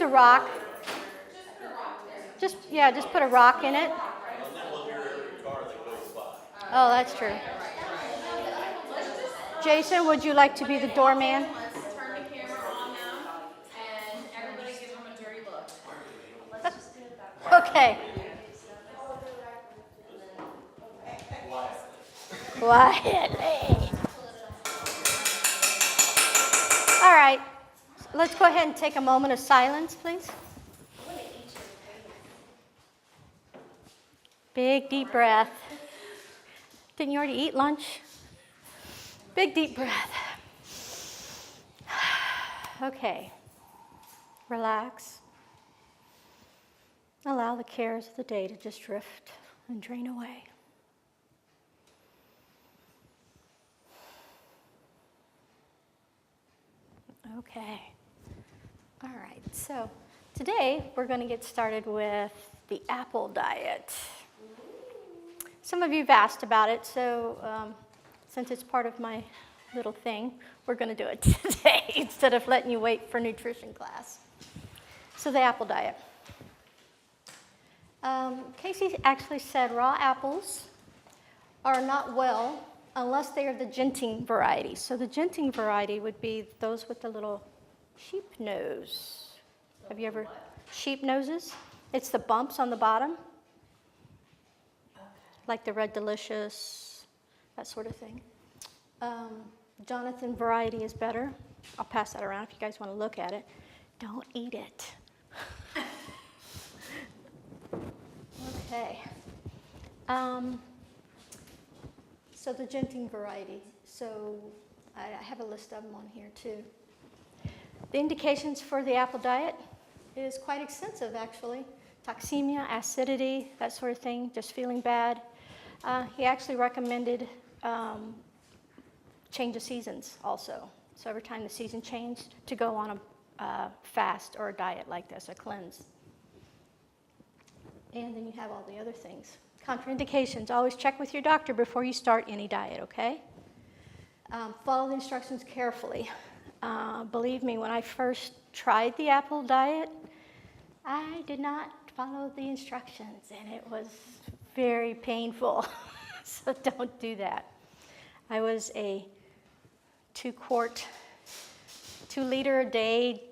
use a rock. Just put a rock in it. Oh, that's true. Jason, would you like to be the doorman? Let's turn the camera on now, and everybody give him a dirty look. Okay. Quietly. All right. Let's go ahead and take a moment of silence, please. Big deep breath. Didn't you already eat lunch? Big deep breath. Okay. Relax. Allow the cares of the day to just drift and drain away. Okay. All right. So today we're going to get started with the apple diet. Some of you have asked about it, so since it's part of my little thing, we're going to do it today instead of letting you wait for nutrition class. So the apple diet. Casey actually said raw apples are not well unless they are the Genting variety. So the Genting variety would be those with the little sheep nose. Have you ever, sheep noses? It's the bumps on the bottom. Like the Red Delicious, that sort of thing. Jonathan variety is better. I'll pass that around if you guys want to look at it. Don't eat it. Okay. So the Genting variety. So I have a list of them on here too. The indications for the apple diet is quite extensive actually. Toxemia, acidity, that sort of thing, just feeling bad. He actually recommended change of seasons also. So every time the season changed, to go on a fast or a diet like this, a cleanse. And then you have all the other things. Contraindications, always check with your doctor before you start any diet, okay? Follow the instructions carefully. Believe me, when I first tried the apple diet, I did not follow the instructions, and it was very painful. So don't do that. I was a 2-liter a day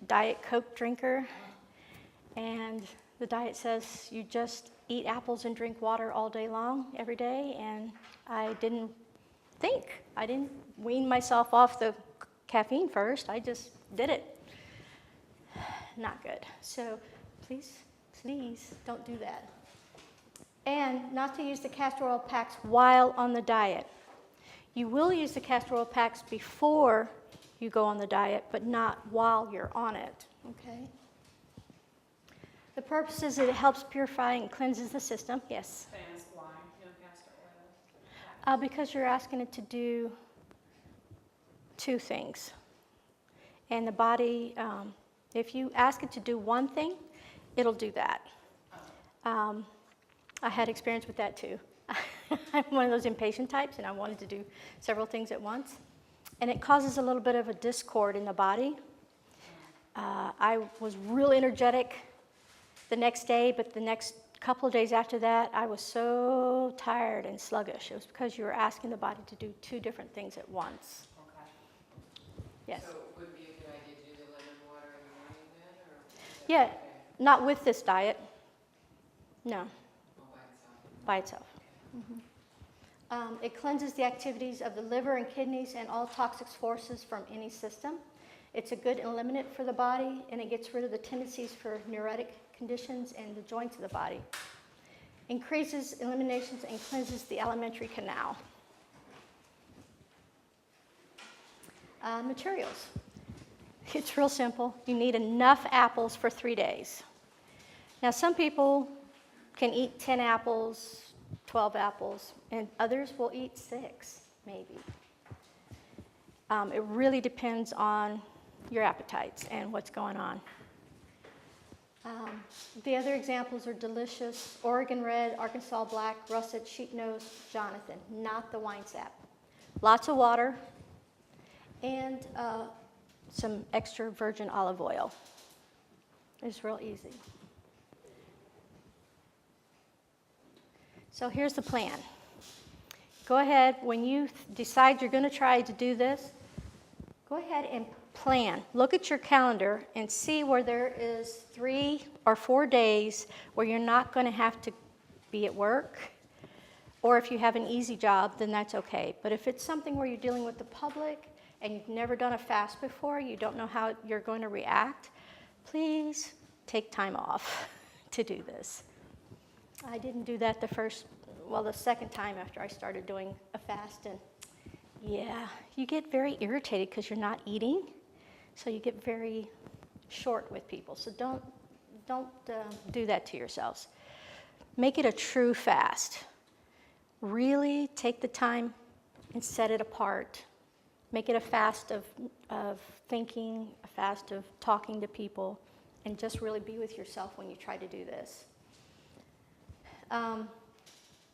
Diet Coke drinker, and the diet says you just eat apples and drink water all day long, every day, and I didn't wean myself off the caffeine first. I just did it. Not good. So please don't do that. And not to use the castor oil packs while on the diet. You will use the castor oil packs before you go on the diet, but not while you're on it, okay? The purpose is that it helps purify and cleanses the system. Yes? Why no castor oil? Because you're asking it to do 2 things. And the body, if you ask it to do one thing, it'll do that. I had experience with that too. I'm one of those impatient types, and I wanted to do several things at once. And it causes a little bit of a discord in the body. I was real energetic the next day, but the next couple of days after that, I was so tired and sluggish. It was because you were asking the body to do 2 different things at once. Okay. Yes? So it would be a good idea to do the lemon water in the morning then, or? Yeah, Okay. not with this diet. No, All by itself? by itself. Mm-hmm. It cleanses the activities of the liver and kidneys and all toxic forces from any system. It's a good eliminant for the body, and it gets rid of the tendencies for neuritic conditions in the joints of the body. Increases eliminations and cleanses the alimentary canal. Materials. It's real simple. You need enough apples for 3 days. Now, some people can eat 10 apples, 12 apples, and others will eat 6, maybe. It really depends on your appetites and what's going on. The other examples are Delicious, Oregon Red, Arkansas Black, Russet, Sheep Nose, Jonathan, not the wine sap. Lots of water and some extra virgin olive oil. It's real easy. So here's the plan. Go ahead, when you decide you're going to try to do this, go ahead and plan. Look at your calendar and see where there is 3 or 4 days where you're not going to have to be at work. Or if you have an easy job, then that's okay. But if it's something where you're dealing with the public and you've never done a fast before, you don't know how you're going to react, please take time off to do this. I didn't do that the second time after I started doing a fast. And yeah, you get very irritated because you're not eating. So you get very short with people. So don't do that to yourselves. Make it a true fast. Really take the time and set it apart. Make it a fast of thinking, a fast of talking to people, and just really be with yourself when you try to do this.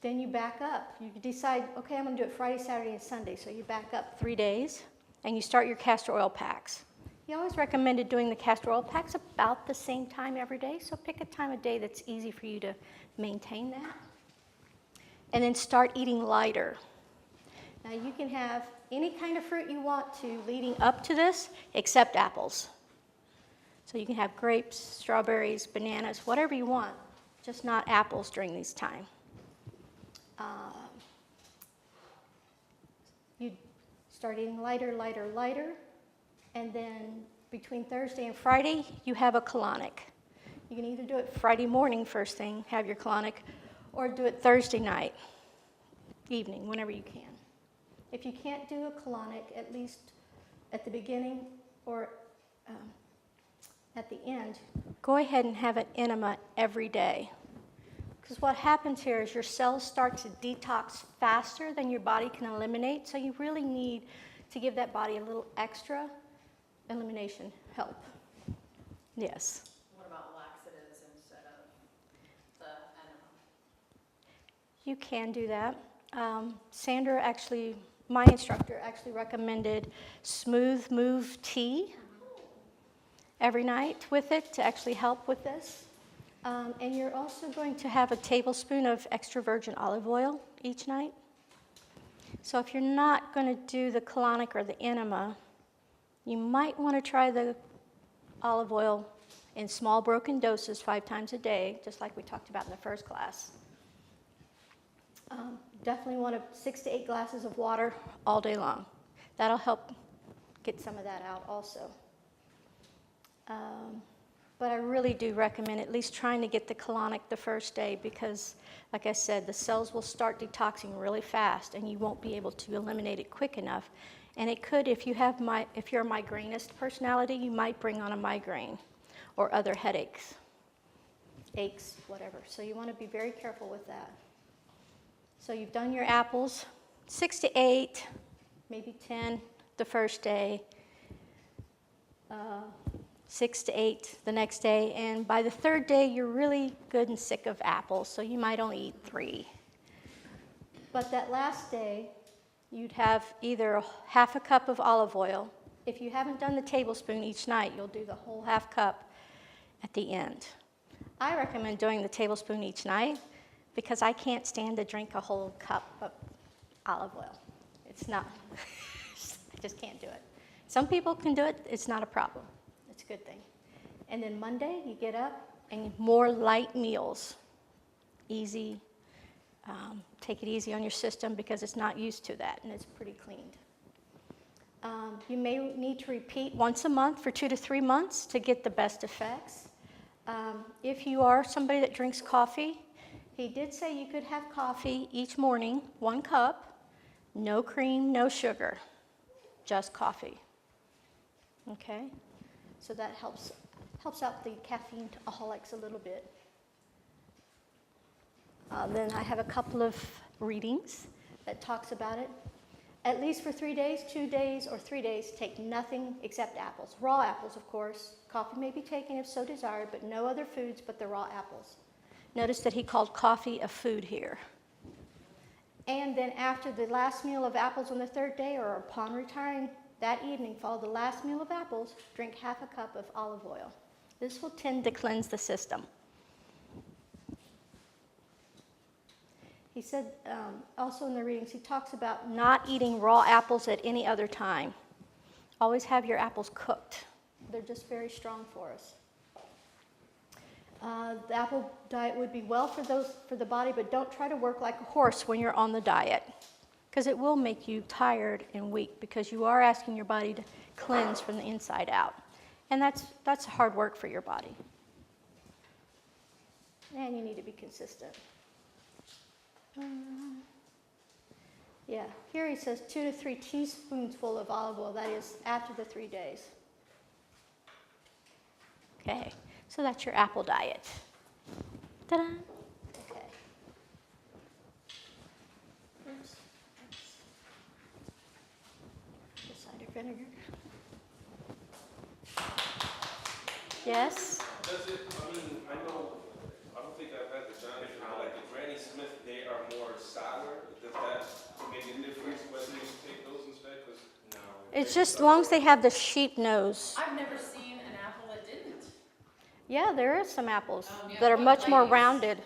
Then you back up. You decide, okay, I'm going to do it Friday, Saturday, and Sunday. So you back up 3 days, and you start your castor oil packs. He always recommended doing the castor oil packs about the same time every day, so pick a time of day that's easy for you to maintain that. And then start eating lighter. Now you can have any kind of fruit you want to leading up to this, except apples. So you can have grapes, strawberries, bananas, whatever you want, just not apples during this time. You start eating lighter, and then between Thursday and Friday, you have a colonic. You can either do it Friday morning first thing, have your colonic, or do it Thursday night, evening, whenever you can. If you can't do a colonic, at least at the beginning or at the end, go ahead and have an enema every day. Because what happens here is your cells start to detox faster than your body can eliminate, so you really need to give that body a little extra elimination help. Yes? What about laxatives instead of the enema? You can do that. Sandra actually, my instructor, actually recommended smooth move tea every night with it to actually help with this. And you're also going to have a tablespoon of extra virgin olive oil each night. So if you're not going to do the colonic or the enema, you might want to try the olive oil in small broken doses 5 times a day, just like we talked about in the first class. Definitely want 6 to 8 glasses of water all day long. That'll help get some of that out also. But I really do recommend at least trying to get the colonic the first day because, like I said, the cells will start detoxing really fast and you won't be able to eliminate it quick enough. And it could, if you're a migrainist personality, you might bring on a migraine or other headaches, aches, whatever. So you want to be very careful with that. So you've done your apples, 6 to 8, maybe 10 the first day, 6 to 8 the next day, and by the 3rd day, you're really good and sick of apples, so you might only eat 3. But that last day, you'd have either half a cup of olive oil. If you haven't done the tablespoon each night, you'll do the whole half cup at the end. I recommend doing the tablespoon each night because I can't stand to drink a whole cup of olive oil. It's not, I just can't do it. Some people can do it, it's not a problem. It's a good thing. And then Monday, you get up and more light meals. Easy. Take it easy on your system because it's not used to that and it's pretty cleaned. You may need to repeat once a month for 2 to 3 months to get the best effects. If you are somebody that drinks coffee, he did say you could have coffee each morning, 1 cup, no cream, no sugar, just coffee. Okay? So that helps out the caffeine-aholics a little bit. Then I have a couple of readings that talks about it. At least for 3 days, 2 days, or 3 days, take nothing except apples. Raw apples, of course. Coffee may be taken if so desired, but no other foods but the raw apples. Notice that he called coffee a food here. And then after the last meal of apples on the 3rd day, or upon retiring that evening, follow the last meal of apples, drink half a cup of olive oil. This will tend to cleanse the system. He said, also in the readings, he talks about not eating raw apples at any other time. Always have your apples cooked. They're just very strong for us. The apple diet would be well for the body, but don't try to work like a horse when you're on the diet, because it will make you tired and weak, because you are asking your body to cleanse from the inside out. And that's hard work for your body. And you need to be consistent. Yeah, here he says 2 to 3 teaspoonsful of olive oil, that is after the 3 days. Okay, so that's your apple diet. Ta-da! Okay. Oops. The cider vinegar. Yes? Does it, I mean, I don't think I've had the Johnny, like the Granny Smith, they are more sour. Does that make a difference whether you take those instead? Because no. It's just as long as they have the sheep nose. I've never seen an apple that didn't. Yeah, there are some apples Yeah, that are what much more glaze? rounded.